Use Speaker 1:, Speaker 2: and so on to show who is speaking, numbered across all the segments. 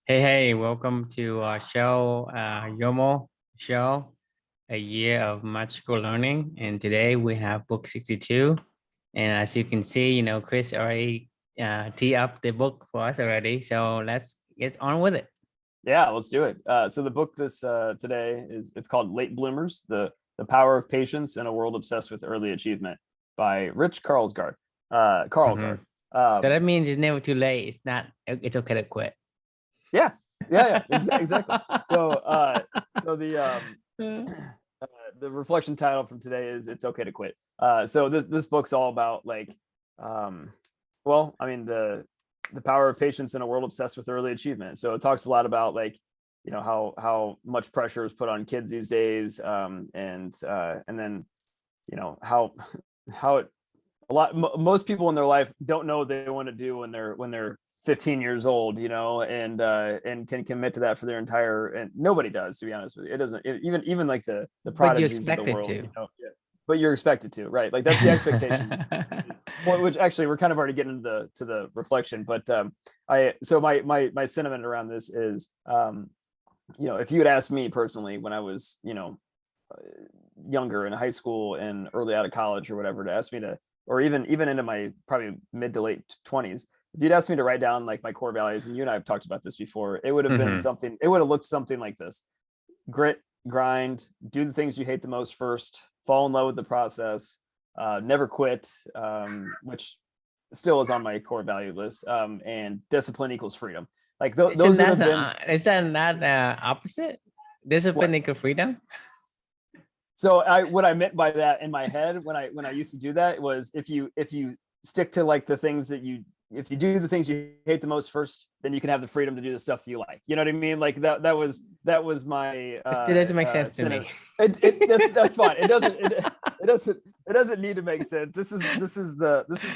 Speaker 1: Hey, welcome to our show, YOML show, a year of magical learning. And today we have book 62. And as you can see, Chris already tee up the book for us already. So let's get on with it.
Speaker 2: Yeah, let's do it. So the book this today it's called Late Bloomers: The Power of Patience in a World Obsessed with Early Achievement by Rich Karlgaard. Karlgaard.
Speaker 1: Mhm. So that means it's never too late. It's okay to quit.
Speaker 2: Yeah, exactly. So the reflection title from today is "It's Okay to Quit." So this book's all about the power of patience in a world obsessed with early achievement. So it talks a lot about how much pressure is put on kids these days, and then how most people in their life don't know what they want to do when they're 15 years old, and can commit to that for their entire, and nobody does, to be honest with you. It doesn't, even like the
Speaker 1: But you
Speaker 2: prodigies of the
Speaker 1: expected
Speaker 2: world,
Speaker 1: to.
Speaker 2: yeah. But you're expected to, right? Like that's the expectation. Which actually we're kind of already getting into the reflection, but my sentiment around this is, if you had asked me personally when I was, younger in high school and early out of college or whatever, to ask me to, or even into my probably mid to late 20s, if you'd asked me to write down like my core values, and you and I have talked about this before, it would have been something, it would have looked something like this: grit, grind, do the things you hate the most first, fall in love with the process, never quit, which still is on my core value list, and discipline equals freedom. Like those would have been.
Speaker 1: Is that not opposite? Discipline
Speaker 2: What?
Speaker 1: equal freedom?
Speaker 2: So what I meant by that in my head when I used to do that was, if you stick to like the things that if you do the things you hate the most first, then you can have the freedom to do the stuff that you like. You know what I mean? Like that was my
Speaker 1: It still doesn't make sense to me.
Speaker 2: That's fine. It doesn't need to make sense. This is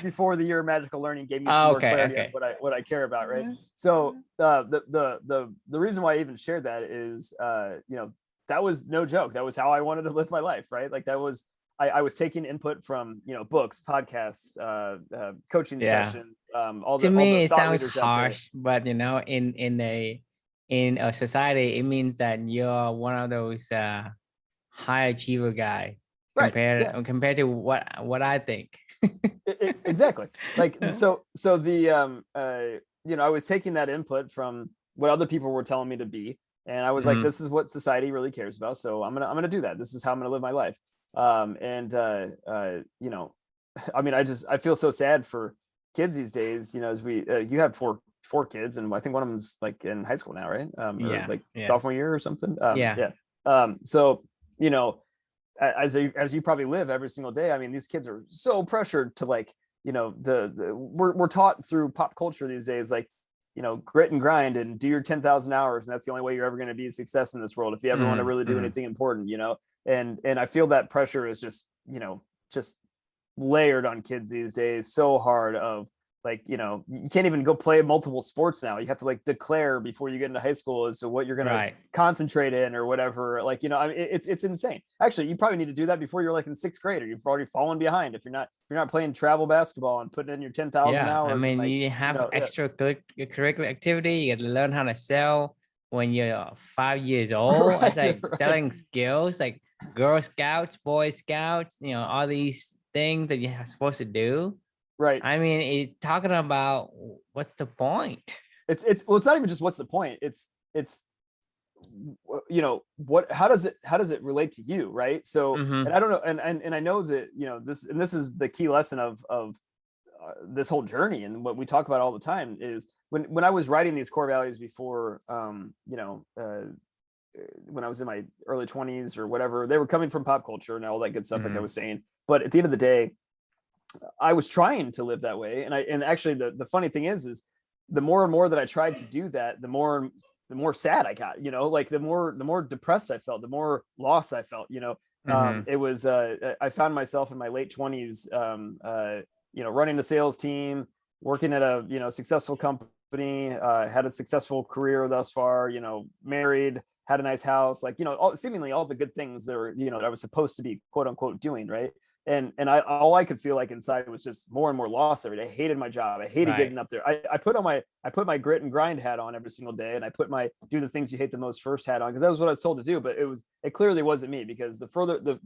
Speaker 2: before the year of magical learning gave me some more clarity on what I care about, right? So the reason why I even shared that is, that was no joke. That was how I wanted to live my life, right? Like that was, I was taking input from, books, podcasts, coaching sessions, all
Speaker 1: To
Speaker 2: the
Speaker 1: me, it
Speaker 2: thought
Speaker 1: sounds
Speaker 2: leaders out there.
Speaker 1: harsh, but in a society, it means that you're one of those high achiever guy
Speaker 2: Right. Yeah.
Speaker 1: compared to what I think.
Speaker 2: Exactly. Like so I was taking that input from what other people were telling me to be, and I was like, this is what society really cares about, so I'm gonna do that. This is how I'm gonna live my life. I mean, I feel so sad for kids these days, as you have four kids, and I think one of them's like in high school now, right? Or like sophomore year or something.
Speaker 1: Yeah.
Speaker 2: So as you probably live every single day, I mean, these kids are so pressured to, like, we're taught through pop culture these days, like, grit and grind and do your 10,000 hours, and that's the only way you're ever going to be a success in this world if you ever want to really do anything important, and I feel that pressure is just layered on kids these days so hard. Of like, you can't even go play multiple sports now. You have to like declare before you get into high school as to what you're going to concentrate in or whatever. Like, I mean, it's insane. Actually, you probably need to do that before you're like in sixth grade, or you've already fallen behind if you're not playing travel basketball and putting in your 10,000 hours.
Speaker 1: I mean,
Speaker 2: like,
Speaker 1: you have extracurricular activity. You got to learn how to sell when you're 5 years old. It's like selling skills, like Girl Scouts, Boy Scouts, all these things that you're supposed to do.
Speaker 2: Right.
Speaker 1: I mean, it's talking about what's the point?
Speaker 2: It's not even just what's the point. It's how does it relate to you, right? So, and I don't know, and I know that this is the key lesson of this whole journey, and what we talk about all the time is when I was writing these core values before, when I was in my early 20s or whatever, they were coming from pop culture and all that good stuff, like I was saying. But at the end of the day, I was trying to live that way, and actually the funny thing is the more and more that I tried to do that, the more sad I got. Like the more depressed I felt, the more lost I felt. It was I found myself in my late 20s, running a sales team, working at a successful company, had a successful career thus far, married, had a nice house, like, seemingly all the good things that were, that I was supposed to be, quote unquote, doing, right? all I could feel like inside was just more and more lost every day. I hated my job. I hated getting up there. I put my grit and grind hat on every single day, and I put my do the things you hate the most first hat on, because that was what I was told to do. But it clearly wasn't me, because the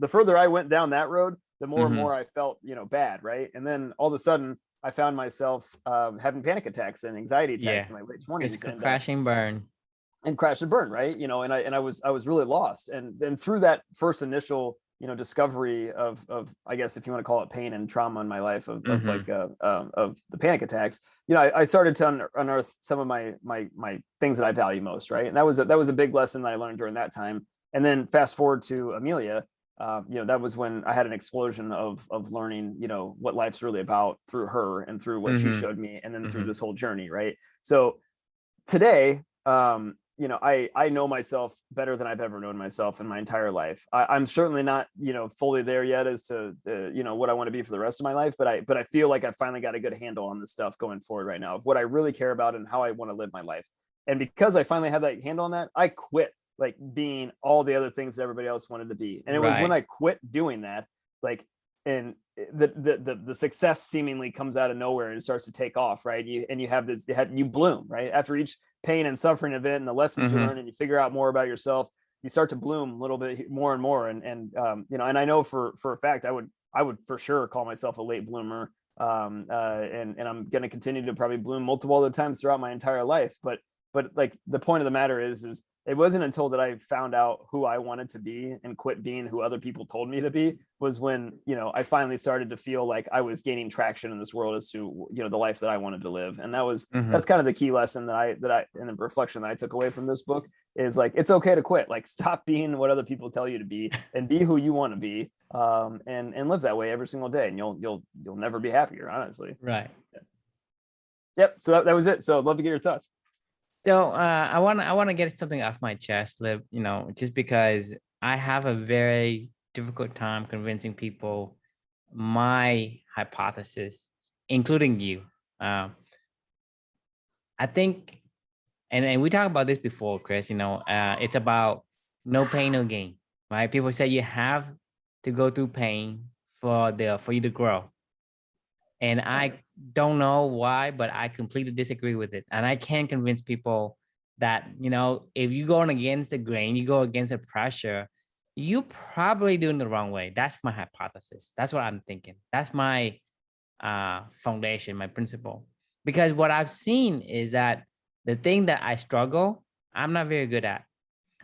Speaker 2: further I went down that road, the more and more I felt, bad, right? And then all of a sudden I found myself having panic attacks and anxiety attacks in my late 20s.
Speaker 1: It's crash and burn.
Speaker 2: And crash and burn, right? And I was really lost. And then through that first initial discovery of I guess, if you want to call it pain and trauma in my life of the panic attacks, I started to unearth some of my things that I value most, right? And that was a big lesson that I learned during that time. And then fast forward to Amelia, that was when I had an explosion of learning, what life's really about through her and through what she showed me, and then through this whole journey, right? So today, I know myself better than I've ever known myself in my entire life. I'm certainly not, fully there yet as to what I want to be for the rest of my life, but I feel like I finally got a good handle on this stuff going forward right now, of what I really care about and how I want to live my life. And because I finally have that handle on that, I quit like being all the other things that everybody else wanted to be. And it was when I quit doing that, like, and the success seemingly comes out of nowhere and it starts to take off, right? You bloom, right? After each pain and suffering event and the lessons you learn, and you figure out more about yourself, you start to bloom a little bit more and more. And I know for a fact, I would for sure call myself a late bloomer. And I'm going to continue to probably bloom multiple other times throughout my entire life. But like, the point of the matter is it wasn't until that I found out who I wanted to be and quit being who other people told me to be, was when, I finally started to feel like I was gaining traction in this world as to, the life that I wanted to live. And that's kind of the key lesson that I, and the reflection that I took away from this book is, like, it's okay to quit. Like, stop being what other people tell you to be, and be who you want to be, and live that way every single day. And you'll never be happier, honestly.
Speaker 1: Right.
Speaker 2: Yep. So that was it. So I'd love to get your thoughts.
Speaker 1: So I want to get something off my chest, Liv, just because I have a very difficult time convincing people my hypothesis, including you. I think, and we talked about this before, Chris, it's about no pain, no gain, right? People say you have to go through pain for you to grow. And I don't know why, but I completely disagree with it. And I can convince people that, if you go against the grain, you go against the pressure, you probably doing the wrong way. That's my hypothesis. That's what I'm thinking. That's my foundation, my principle. Because what I've seen is that the thing that I struggle, I'm not very good at.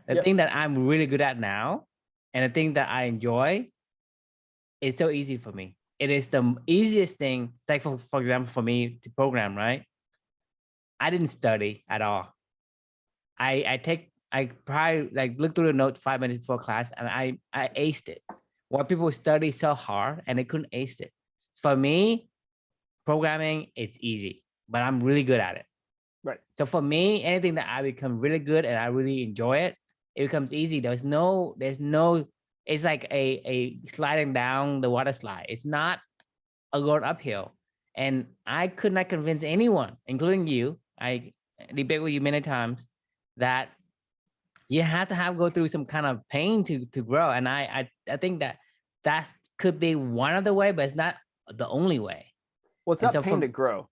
Speaker 1: The thing that I'm really good at now, and the thing that I enjoy, is so easy for me. It is the easiest thing, like for example, for me to program, right? I didn't study at all. I probably like look through the note 5 minutes before class, and I aced it. While people study so hard and they couldn't ace it. For me, programming, it's easy, but I'm really good at it.
Speaker 2: Right.
Speaker 1: So for me, anything that I become really good and I really enjoy it, it becomes easy. There's no, it's like a sliding down the water slide. It's not a going uphill. And I could not convince anyone, including you. I debate with you many times that you have to go through some kind of pain to grow. And I think that could be one of the way, but it's not the only way.
Speaker 2: Well, it's not pain to grow.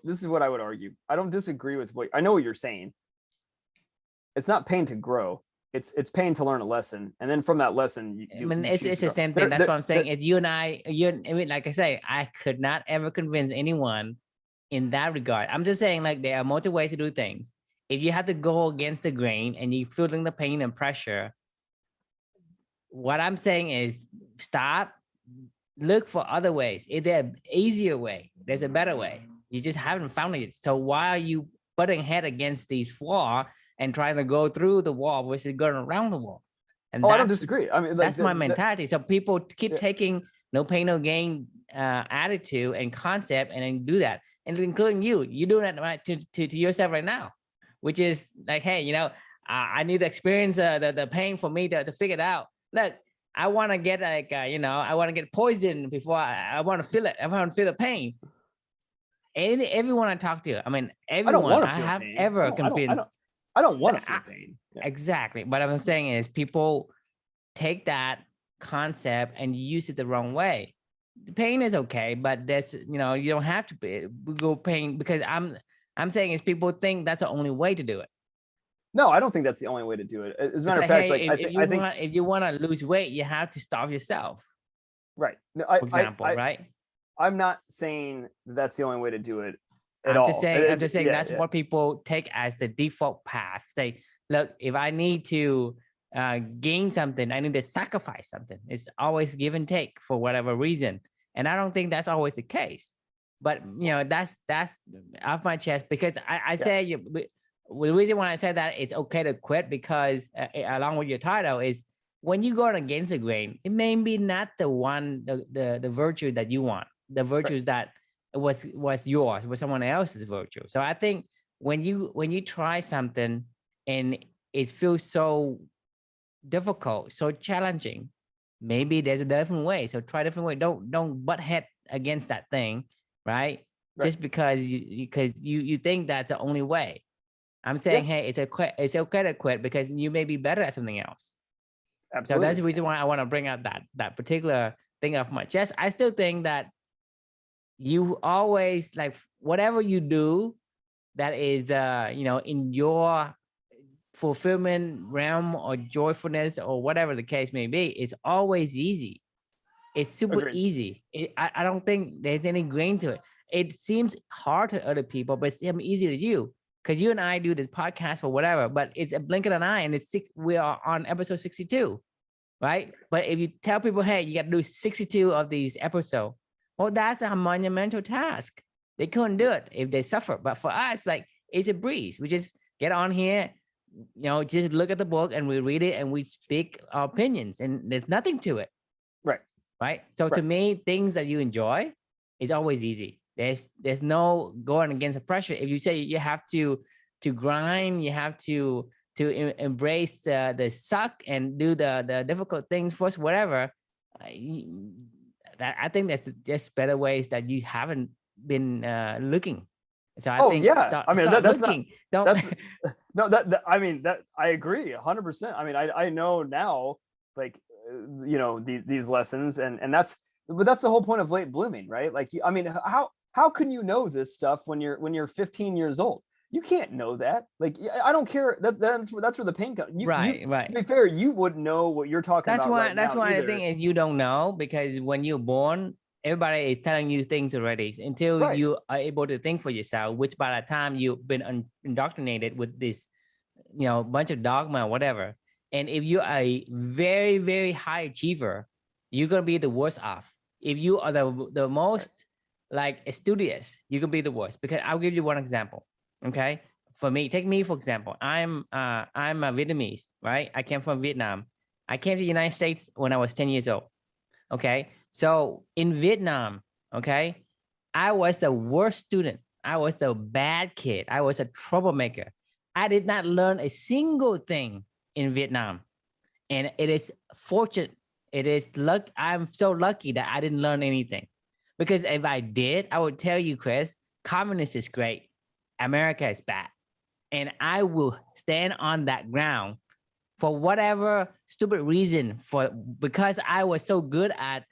Speaker 2: This is what I would argue. I don't disagree with I know what you're saying. It's not pain to grow. It's pain to learn a lesson, and then from that lesson,
Speaker 1: it's the same thing. That's what I'm saying. It's you and I. Like I say, I could not ever convince anyone in that regard. I'm just saying, like, there are multiple ways to do things. If you have to go against the grain and you're feeling the pain and pressure, what I'm saying is stop. Look for other ways. If there's an easier way, there's a better way. You just haven't found it. So why are you butting head against these wall and trying to go through the wall versus going around the wall? And
Speaker 2: I don't disagree. I mean,
Speaker 1: that's my mentality. So people keep taking no pain, no gain attitude and concept, and then do that. And including you're doing that right to yourself right now, which is like, hey, I need to experience the pain for me to figure it out. Look, I want to get like, I want to get poisoned before I want to feel it. I want to feel the pain. And everyone I talk to, I mean, everyone I have ever convinced.
Speaker 2: I don't want to feel pain.
Speaker 1: Yeah. Exactly. What I'm saying is people take that concept and you use it the wrong way. The pain is okay, but that's, you know, you don't have to go pain, because I'm saying is people think that's the only way to do it.
Speaker 2: No, I don't think that's the only way to do it. As a matter of
Speaker 1: It's like,
Speaker 2: fact,
Speaker 1: hey,
Speaker 2: like I think
Speaker 1: if you want to lose weight, you have to starve yourself,
Speaker 2: right. No,
Speaker 1: for example, right?
Speaker 2: I'm not saying that's the only way to do it at
Speaker 1: I'm just
Speaker 2: all.
Speaker 1: saying, that's
Speaker 2: Yeah.
Speaker 1: what people take as the default path. Say, look, if I need to gain something, I need to sacrifice something. It's always give and take for whatever reason. And I don't think that's always the case. But, you know, that's off my chest, because I say, the reason why I said that it's okay to quit, because along with your title is, when you go against the grain, it may be not the virtue that you want, the virtues that was yours, was someone else's virtue. So I think when you try something and it feels so difficult, so challenging, maybe there's a different way. So try a different way. Don't butt head against that thing, right? Just because you think that's the only way. I'm saying, hey, it's okay to quit, because you may be better at something else.
Speaker 2: Absolutely.
Speaker 1: So that's the reason why I want to bring up that particular thing off my chest. I still think that you always, like, whatever you do that is you know, in your fulfillment realm or joyfulness or whatever the case may be, it's always easy. It's super easy. I don't think there's any grain to it. It seems hard to other people, but it's easy to you, because you and I do this podcast or whatever, but it's a blink of an eye, and we are on episode 62, right? But if you tell people, hey, you got to do 62 of these episodes, well, that's a monumental task. They couldn't do it if they suffer. But for us, like, it's a breeze. We just get on here, you know, just look at the book and we read it and we speak our opinions, and there's nothing to it. Right. So to me, things that you enjoy is always easy. There's no going against the pressure. If you say you have to grind, you have to embrace the suck and do the difficult things first, whatever. I think that's just better ways that you haven't been looking. So I think
Speaker 2: I mean,
Speaker 1: start
Speaker 2: that's
Speaker 1: looking.
Speaker 2: no, that I mean, that I agree 100%. I mean, I know now, like, you know, these lessons, and but that's the whole point of late blooming, right? Like, I mean, how can you know this stuff when you're 15 years old? You can't know that. Like, I don't care. That's where the pain comes.
Speaker 1: Right.
Speaker 2: To be fair, you wouldn't know what you're talking about.
Speaker 1: That's why the thing is, you don't know, because when you're born, everybody is telling you things already until you are able to think for yourself, which by the time you've been indoctrinated with this, you know, bunch of dogma or whatever. And if you are a very, very high achiever, you're going to be the worst off. If you are the most like studious, you can be the worst. Because I'll give you one example. Okay. For me, take me, for example, I'm a Vietnamese, right? I came from Vietnam. I came to the United States when I was 10 years old. Okay. So in Vietnam, okay, I was the worst student. I was the bad kid. I was a troublemaker. I did not learn a single thing in Vietnam. And it is fortunate. It is luck. I'm so lucky that I didn't learn anything. Because if I did, I would tell you, Chris, communist is great. America is bad. And I will stand on that ground for whatever stupid reason, because I was so good at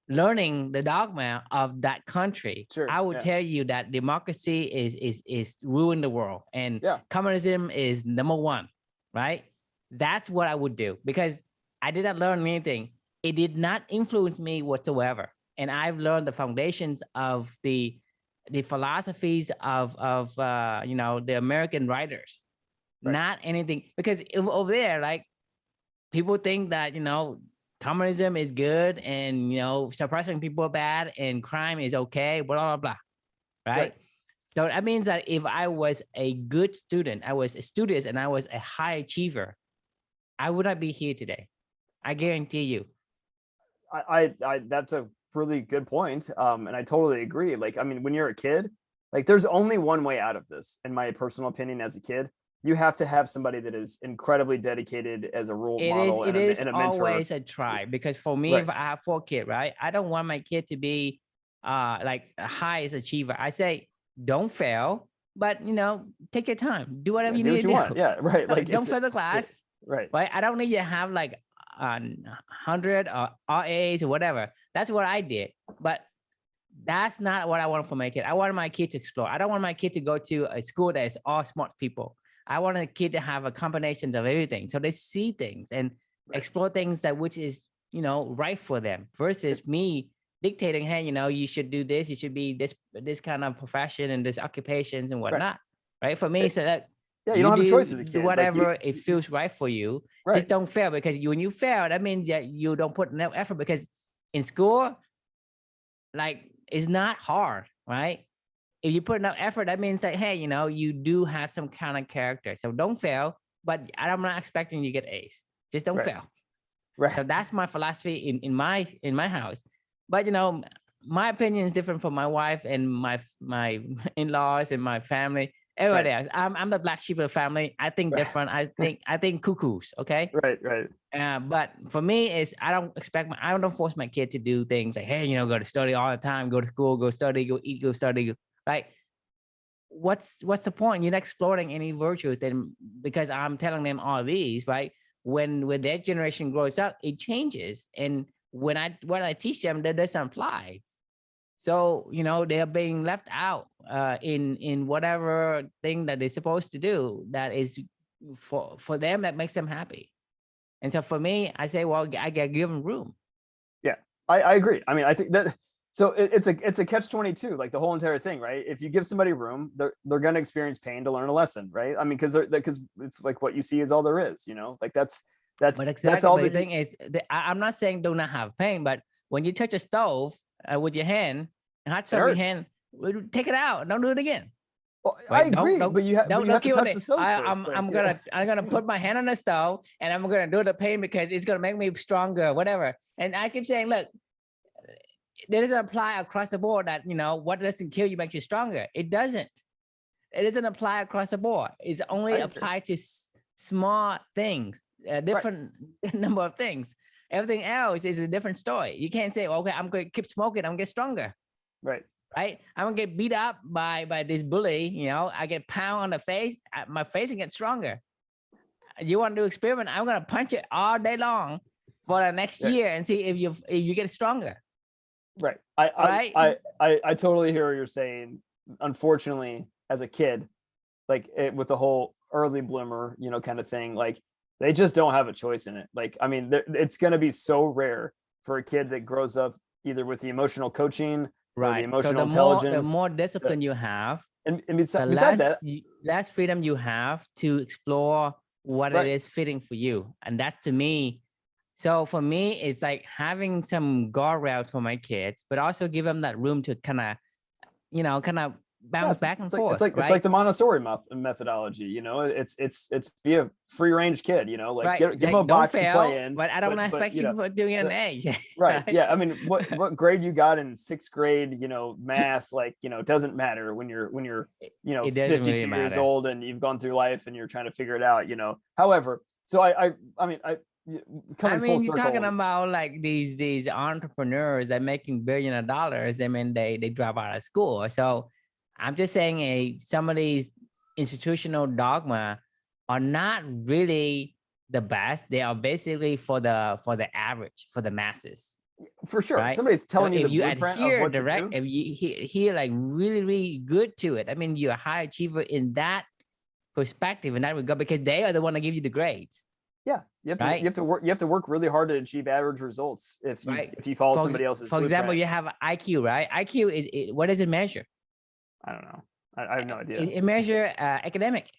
Speaker 1: learning the dogma of that country. I will tell you that democracy is ruining the world, and communism is number one, right? That's what I would do, because I did not learn anything. It did not influence me whatsoever. And I've learned the foundations of the philosophies of you know, the American writers, not anything. Because over there, like, people think that, you know, communism is good, and, you know, suppressing people are bad, and crime is okay, blah, blah, blah. Right? So that means that if I was a good student, I was studious, and I was a high achiever, I would not be here today. I guarantee you.
Speaker 2: I that's a really good point. And I totally agree. Like, I mean, when you're a kid, like, there's only one way out of this, in my personal opinion. As a kid, you have to have somebody that is incredibly dedicated as a role model and a mentor.
Speaker 1: Always a try, because for me, if I have 4 kids, right, I don't want my kid to be like a highest achiever. I say, don't fail, but, you know, take your time, do whatever you need to do.
Speaker 2: Yeah, right.
Speaker 1: Like, don't fail the class.
Speaker 2: Right.
Speaker 1: I don't need you to have like 100 or all A's or whatever. That's what I did. But that's not what I want for my kid. I want my kid to explore. I don't want my kid to go to a school that is all smart people. I want a kid to have a combination of everything. So they see things and explore things that which is, right for them versus me dictating, hey, you should do this. You should be this kind of profession and this occupations and whatnot. Right. For me, so that
Speaker 2: you don't have a choice as a
Speaker 1: do
Speaker 2: kid.
Speaker 1: whatever it feels right for you. Just don't fail, because when you fail, that means that you don't put enough effort, because in school, like, it's not hard, right? If you put enough effort, that means that, hey, you do have some kind of character. So don't fail, but I'm not expecting you to get A's. Just don't fail. Right. So that's my philosophy in my house. But my opinion is different from my wife and my in-laws and my family. Everybody else. I'm the black sheep of the family. I think different. I think cuckoos. Okay.
Speaker 2: Right.
Speaker 1: But for me, is I don't force my kid to do things like, hey, go to study all the time, go to school, go study, go eat, go study. Like, what's the point? You're not exploring any virtues then, because I'm telling them all these, right? When their generation grows up, it changes. And when I teach them, that doesn't apply. So, they're being left out in whatever thing that they're supposed to do that is for them, that makes them happy. And so for me, I say, well, I got to give them room.
Speaker 2: Yeah, I agree. I mean, I think that, so it's a catch-22, like the whole entire thing, right? If you give somebody room, they're going to experience pain to learn a lesson, right? I mean, because it's like what you see is all there is, like that's
Speaker 1: exactly,
Speaker 2: that's all.
Speaker 1: But the thing is, I'm not saying do not have pain, but when you touch a stove with your hand, hot stove your hand, take it out. Don't do it again.
Speaker 2: Well, right? I agree, but you have to touch the stove first.
Speaker 1: I'm gonna put my hand on the stove and I'm gonna do the pain because it's gonna make me stronger, whatever. And I keep saying, look, that doesn't apply across the board. That what doesn't kill you makes you stronger. It doesn't. It doesn't apply across the board. It's only applied to small things, different number of things. Everything else is a different story. You can't say, okay, I'm going to keep smoking, I'm going to get stronger. Right. I'm going to get beat up by this bully. I get pound on the face, my face and get stronger. You want to do experiment? I'm going to punch it all day long for the next year and see if you get stronger. Right.
Speaker 2: I totally hear what you're saying. Unfortunately, as a kid, like with the whole early bloomer, kind of thing, like they just don't have a choice in it. Like, I mean, it's going to be so rare for a kid that grows up either with the emotional coaching, or the emotional intelligence.
Speaker 1: The more discipline you have,
Speaker 2: and besides that,
Speaker 1: less freedom you have to explore what it is fitting for you. And that's, to me, so for me, it's like having some guardrails for my kids, but also give them that room to kind of bounce back and forth.
Speaker 2: It's like the Montessori methodology. It's be a free range kid. Give them a box to play in.
Speaker 1: But I don't expect you for doing an A.
Speaker 2: Right. Yeah. I mean, what grade you got in 6th grade? Math, doesn't matter when you're 52 years old and you've gone through life and you're trying to figure it out. However, so I mean,
Speaker 1: you're talking about like these entrepreneurs that making billions of dollars. I mean, they drop out of school. So I'm just saying, some of these institutional dogma are not really the best. They are basically for the average, for the masses.
Speaker 2: For sure, right? Somebody's telling you
Speaker 1: the
Speaker 2: blueprint of what to do.
Speaker 1: If you hear like really, really good to it, I mean, you're a high achiever in that perspective, in that regard, because they are the one that give you the grades.
Speaker 2: Yeah, you have to work really hard to achieve average results if you follow somebody else's.
Speaker 1: For example, you have IQ, right? IQ is what does it measure?
Speaker 2: I don't know. I have no idea.
Speaker 1: It measures academic.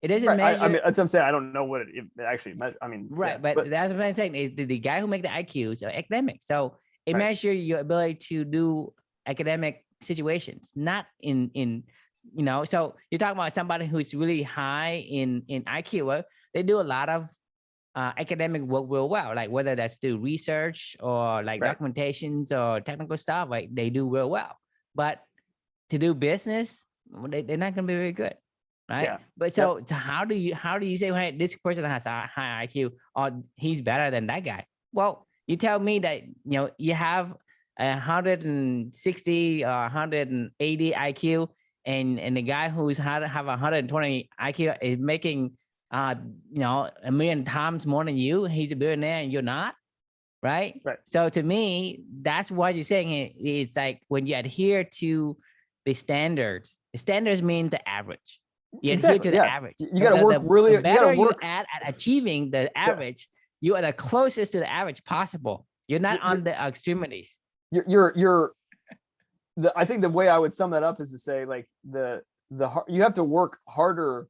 Speaker 1: It doesn't measure.
Speaker 2: I mean, that's what I'm saying. I don't know what it actually measures. I mean,
Speaker 1: but that's what I'm saying. Is the guy who make the IQs are academic, so it measures your ability to do academic situations, not in. So you're talking about somebody who's really high in IQ. Well, they do a lot of academic work real well, like whether that's do research or like documentations or technical stuff, like they do real well. But to do business, they're not going to be very good, right? Yeah. But so how do you say, hey, this person has a high IQ or he's better than that guy? Well, you tell me that you have 160 or 180 IQ, and the guy who's have 120 IQ is making you know, a million times more than you. He's a billionaire and you're not, right?
Speaker 2: Right.
Speaker 1: So to me, that's what you're saying. It's like when you adhere to the standards mean the average. You adhere to
Speaker 2: Exactly.
Speaker 1: the
Speaker 2: Yeah.
Speaker 1: average.
Speaker 2: You got to work
Speaker 1: The
Speaker 2: really. You got
Speaker 1: better
Speaker 2: to
Speaker 1: you
Speaker 2: work.
Speaker 1: at achieving the average, you are the closest to the average possible. You're not on the extremities.
Speaker 2: You're I think the way I would sum that up is to say like you have to work harder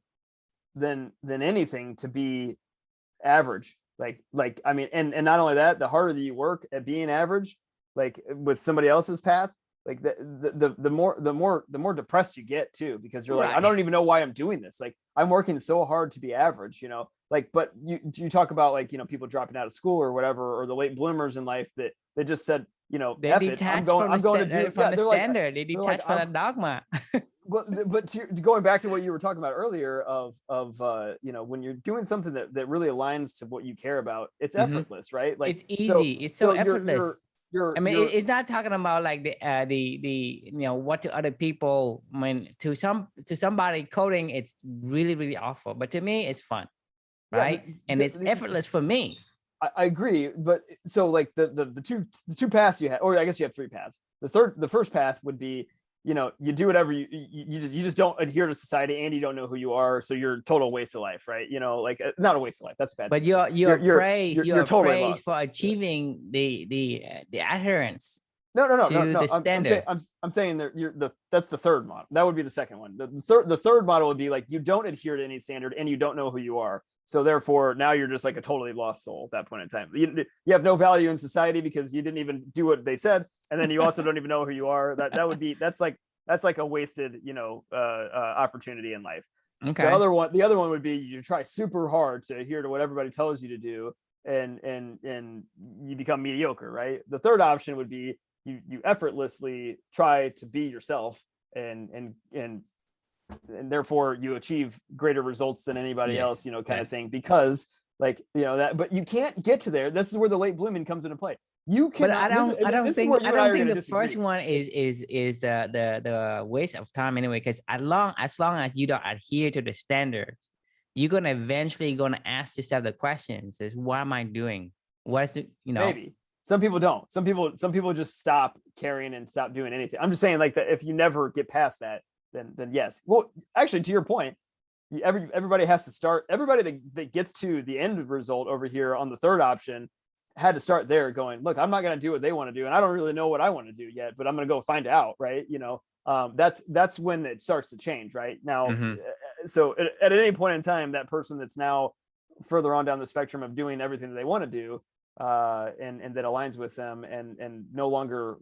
Speaker 2: than anything to be average. Like I mean, and not only that, the harder that you work at being average, like with somebody else's path, like the more depressed you get too, because you're like, I don't even know why I'm doing this. Like I'm working so hard to be average, you know. Like, but you talk about like, you know, people dropping out of school or whatever, or the late bloomers in life that they just said, you know,
Speaker 1: they
Speaker 2: F it, I'm going to do
Speaker 1: from the
Speaker 2: they're
Speaker 1: standard.
Speaker 2: like,
Speaker 1: They detach from the dogma.
Speaker 2: but going back to what you were talking about earlier of you know, when you're doing something that really aligns to what you care about, it's effortless, right? Like
Speaker 1: it's easy. It's so effortless. I mean, it's not talking about like the you know, what to other people. I mean, to somebody coding, it's really awful. But to me, it's fun, right? And it's effortless for me.
Speaker 2: I agree, but so like the two paths you had, or I guess you have three paths. The first path would be, you know, you do whatever you just don't adhere to society, and you don't know who you are, so you're a total waste of life, right? You know, like not a waste of life, that's bad.
Speaker 1: But you're totally praised for achieving the adherence. No.
Speaker 2: I'm saying that that's the third model. That would be the second one. The third model would be like, you don't adhere to any standard and you don't know who you are. So therefore, now you're just like a totally lost soul at that point in time. You have no value in society because you didn't even do what they said, and then you also don't even know who you are. That's like a wasted, you know, opportunity in life.
Speaker 1: Okay.
Speaker 2: The other one would be you try super hard to adhere to what everybody tells you to do, and you become mediocre, right? The third option would be you effortlessly try to be yourself, and therefore you achieve greater results than anybody else, you know, kind of thing, because like, you know, that, but you can't get to there. This is where the late blooming comes into play. You can.
Speaker 1: But I don't think the first one is the waste of time anyway, because as long as you don't adhere to the standards, you're gonna eventually ask yourself the questions: is what am I doing? What's it, you know? Maybe
Speaker 2: some people don't. Some people just stop caring and stop doing anything. I'm just saying, like, that if you never get past that, then yes. Well, actually, to your point, everybody has to start. Everybody that gets to the end result over here on the third option had to start there, going, look, I'm not going to do what they want to do, and I don't really know what I want to do yet, but I'm going to go find out, right? You know, that's when it starts to change, right? Now, so at any point in time, that person that's now further on down the spectrum of doing everything that they want to do, and that aligns with them, and no longer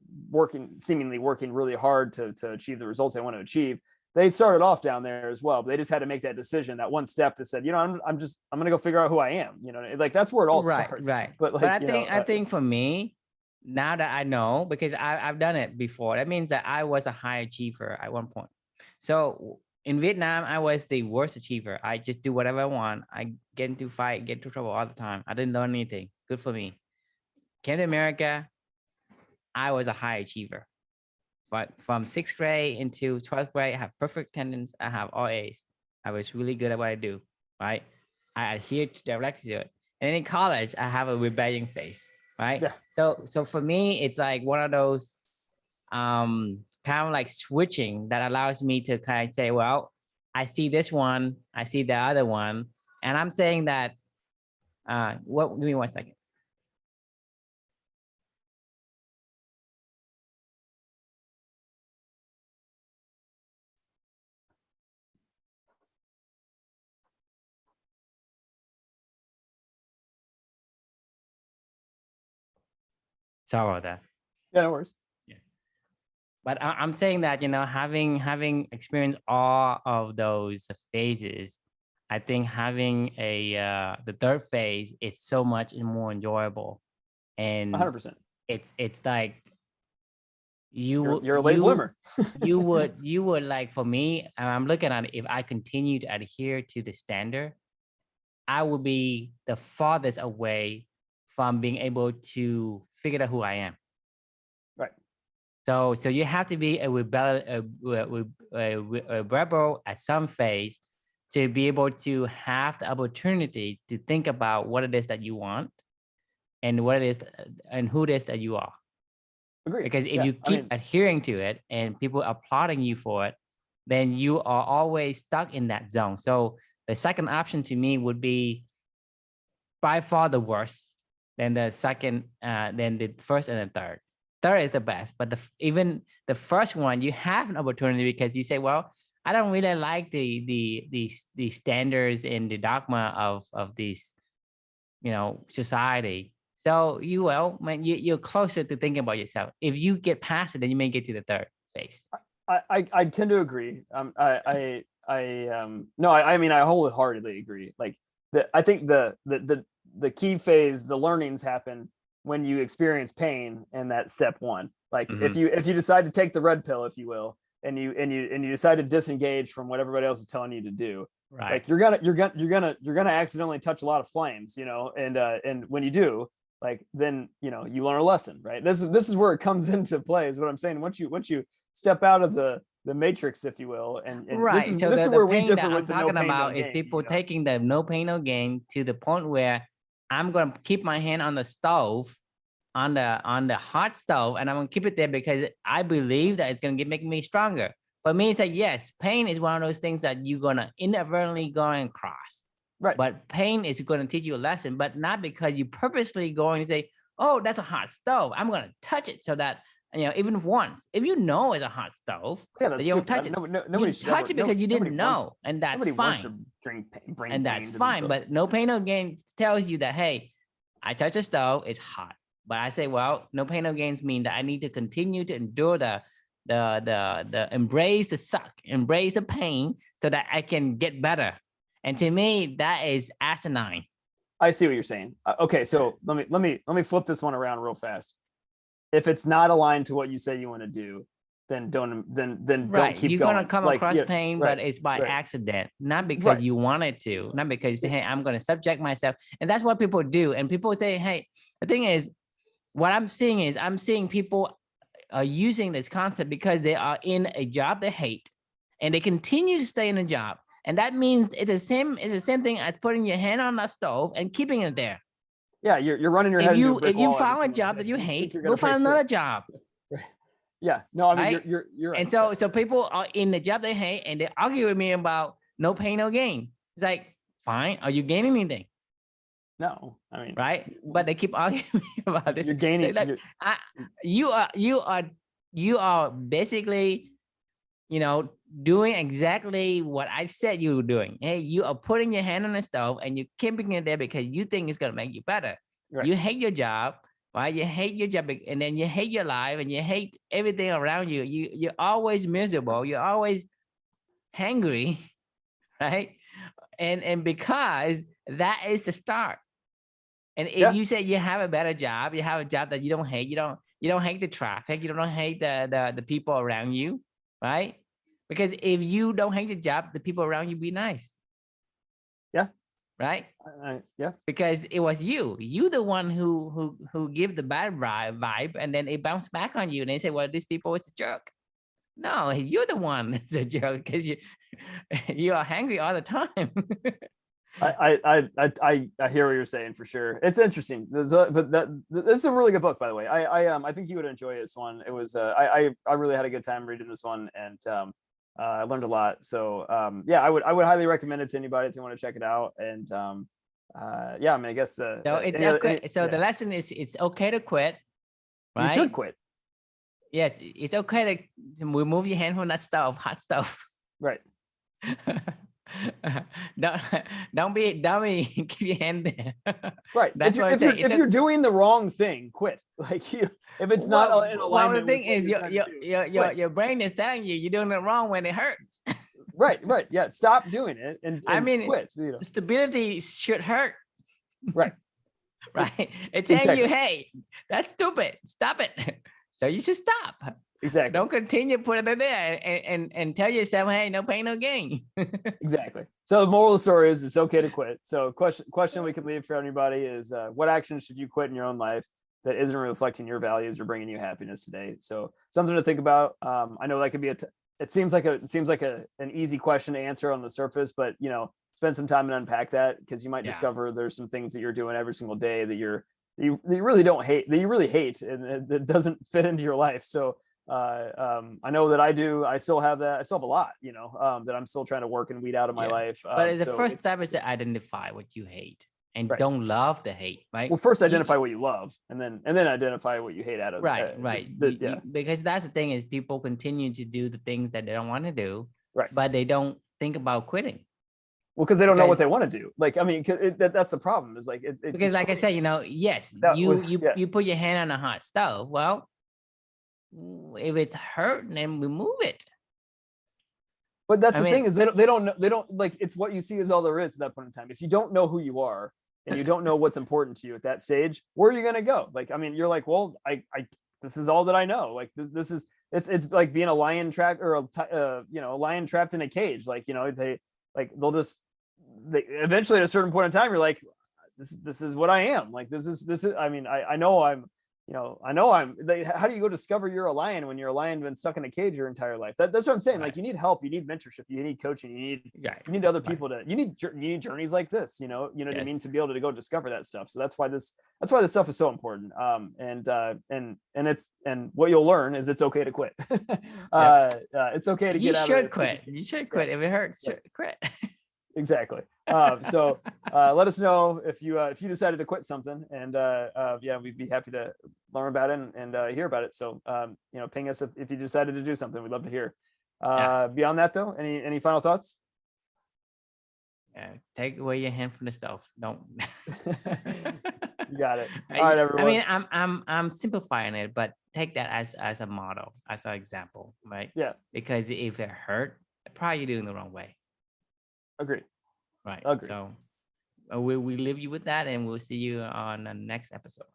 Speaker 2: seemingly working really hard to achieve the results they want to achieve, they started off down there as well, but they just had to make that decision, that one step that said, you know, I'm going to go figure out who I am, you know, like that's where it all starts.
Speaker 1: Right.
Speaker 2: But, like,
Speaker 1: but I think for me, now that I know, because I've done it before, that means that I was a high achiever at one point. So in Vietnam, I was the worst achiever. I just do whatever I want. I get into trouble all the time. I didn't learn anything. Good for me. Came to America, I was a high achiever. But from 6th grade into 12th grade, I have perfect attendance. I have all A's. I was really good at what I do, right? I adhered directly to it. And then in college, I have a rebellion phase, right? Yeah. So for me, it's like one of those kind of like switching that allows me to kind of say, well, I see this one, I see the other one. And I'm saying that, give me 1 second. Sorry about that.
Speaker 2: Yeah, no worries.
Speaker 1: Yeah. But I'm saying that, you know, having experienced all of those phases, I think having the third phase, it's so much more enjoyable. And
Speaker 2: 100%.
Speaker 1: It's like you're
Speaker 2: a late bloomer.
Speaker 1: you would like, for me, I'm looking at it, if I continue to adhere to the standard, I would be the farthest away from being able to figure out who I am.
Speaker 2: Right.
Speaker 1: So you have to be a rebel at some phase to be able to have the opportunity to think about what it is that you want and what it is and who it is that you are.
Speaker 2: Agreed.
Speaker 1: Because if
Speaker 2: Yeah,
Speaker 1: you keep adhering to it and people applauding you for it, then you are always stuck in that zone. So the second option to me would be by far the worst. Then the second, then the first and the third. Third is the best, but even the first one, you have an opportunity because you say, well, I don't really like the standards and the dogma of this, society. So you're closer to thinking about yourself. If you get past it, then you may get to the third phase.
Speaker 2: I tend to agree. No, I mean, I wholeheartedly agree. Like I think the key phase, the learnings happen when you experience pain in that step one. Like if you decide to take the red pill, if you will, and you decide to disengage from what everybody else is telling you to do,
Speaker 1: right?
Speaker 2: Like you're gonna accidentally touch a lot of flames, and when you do, like then you learn a lesson, right? This is where it comes into play, is what I'm saying. Once you step out of the matrix, if you will, and
Speaker 1: right.
Speaker 2: this is where we differ with the no pain, no
Speaker 1: gain. Is people
Speaker 2: gain,
Speaker 1: taking the no pain, no gain to the point where I'm gonna keep my hand on the stove, on the hot stove, and I'm gonna keep it there because I believe that it's gonna make me stronger. For me, it's like, yes, pain is one of those things that you're gonna inadvertently go and cross.
Speaker 2: Right.
Speaker 1: But pain is going to teach you a lesson, but not because you purposely going to say, oh, that's a hot stove, I'm going to touch it, so that even once, if you know it's a hot stove,
Speaker 2: yeah,
Speaker 1: you don't touch it. Nobody touch it because you didn't know, and that's fine. Wants to bring and that's fine. But no pain, no gain tells you that, hey, I touch a stove, it's hot. But I say, well, no pain, no gains mean that I need to continue to endure the embrace the suck, embrace the pain, so that I can get better. And to me, that is asinine.
Speaker 2: I see what you're saying. Okay, so let me flip this one around real fast. If it's not aligned to what you say you want to do, then don't
Speaker 1: right.
Speaker 2: Keep
Speaker 1: you're
Speaker 2: going.
Speaker 1: Gonna come across pain,
Speaker 2: right,
Speaker 1: but it's by accident, not because you wanted to, not because you say, hey, I'm going to subject myself. And that's what people do. And people say, hey, the thing is, what I'm seeing people are using this concept because they are in a job they hate and they continue to stay in a job. And that means it's the same thing as putting your hand on the stove and keeping it there.
Speaker 2: Yeah, you're running your head.
Speaker 1: If you found a job that you hate, go find another job.
Speaker 2: Right. Yeah. No, I mean,
Speaker 1: right?
Speaker 2: you're right.
Speaker 1: And so people are in the job they hate and they argue with me about no pain, no gain. It's like, fine, are you gaining anything?
Speaker 2: No, I mean,
Speaker 1: right? But they keep arguing about this.
Speaker 2: You're gaining.
Speaker 1: So like, you are basically, doing exactly what I said you were doing. Hey, you are putting your hand on the stove and you're keeping it there because you think it's gonna make you better. Right. You hate your job, right? You hate your job, and then you hate your life, and you hate everything around you. You're always miserable. You're always hangry, right? And because that is the start. And if you say you have a better job, you have a job that you don't hate, you don't hate the traffic, you don't hate the people around you, right? Because if you don't hate the job, the people around you be nice.
Speaker 2: Yeah.
Speaker 1: Right.
Speaker 2: Yeah.
Speaker 1: Because it was you the one who give the bad vibe, and then it bounced back on you, and they say, well, these people is a jerk. No, you're the one that's a jerk because you are hungry all the time.
Speaker 2: I hear what you're saying for sure. It's interesting, but this is a really good book, by the way. I think you would enjoy this one. It was I really had a good time reading this one, and I learned a lot. So yeah, I would highly recommend it to anybody if you want to check it out. And yeah, I mean, I guess the
Speaker 1: lesson is it's okay to quit. Right?
Speaker 2: You should quit.
Speaker 1: Yes, it's okay to remove your hand from that stove, hot stove.
Speaker 2: Right.
Speaker 1: don't be keep your hand there.
Speaker 2: Right. That's if you're doing the wrong thing, quit. Like if it's not in alignment.
Speaker 1: The thing is, your brain is telling you you're doing it wrong when it hurts.
Speaker 2: Right. Yeah. Stop doing it and
Speaker 1: I mean,
Speaker 2: quit.
Speaker 1: Stability should hurt.
Speaker 2: Right.
Speaker 1: Right. It's telling you, hey, that's stupid. Stop it. So you should stop.
Speaker 2: Exactly.
Speaker 1: Don't continue putting it there and tell yourself, hey, no pain, no gain.
Speaker 2: Exactly. So the moral of the story is it's okay to quit. So question we can leave for anybody is what actions should you quit in your own life that isn't reflecting your values or bringing you happiness today? So something to think about. I know that could be it seems like an easy question to answer on the surface, but you know, spend some time and unpack that, because you might discover there's some things that you're doing every single day that you really don't hate, that you really hate, and that doesn't fit into your life. So I know that I still have that. I still have a lot, you know, that I'm still trying to work and weed out of my life.
Speaker 1: But the
Speaker 2: so
Speaker 1: first step is to identify what you hate and
Speaker 2: Right.
Speaker 1: don't love the hate, right?
Speaker 2: Well, first identify what you love, and then identify what you hate out of
Speaker 1: Right. Because that's the thing, is people continue to do the things that they don't want to do,
Speaker 2: Right.
Speaker 1: but they don't think about quitting.
Speaker 2: Well, because they don't know what they want to do. Like, I mean, that's the problem, is like,
Speaker 1: because like I said, you know, yes, you put your hand on a hot stove. Well, if it's hurting, then remove it.
Speaker 2: But that's the thing, is they don't like, it's what you see is all there is at that point in time. If you don't know who you are and you don't know what's important to you at that stage, where are you going to go? Like, I mean, you're like, well, I this is all that I know. Like, this is, it's like being a lion trapped, or a lion trapped in a cage. Like, you know, they'll just, eventually at a certain point in time, you're like, this is what I am. Like, this is, I mean, I know I'm, you know, how do you go discover you're a lion when you're a lion been stuck in a cage your entire life? That's what I'm saying. Like, you need help, you need mentorship, you need coaching, you need other people you need journeys like this, you know what I mean, to be able to go discover that stuff. So that's why this stuff is so important. And what you'll learn is it's okay to quit. It's okay to get out of this.
Speaker 1: You should quit. If it hurts, quit.
Speaker 2: Exactly. So let us know if you decided to quit something, and we'd be happy to learn about it and hear about it. So ping us if you decided to do something. We'd love to hear. Beyond that, though, any final thoughts?
Speaker 1: Take away your hand from the stove. Don't.
Speaker 2: You got it. All right, everyone.
Speaker 1: I mean, I'm simplifying it, but take that as a model, as an example, right?
Speaker 2: Yeah.
Speaker 1: Because if it hurt, probably you're doing the wrong way.
Speaker 2: Agreed.
Speaker 1: Right.
Speaker 2: Agreed.
Speaker 1: So we leave you with that, and we'll see you on the next episode.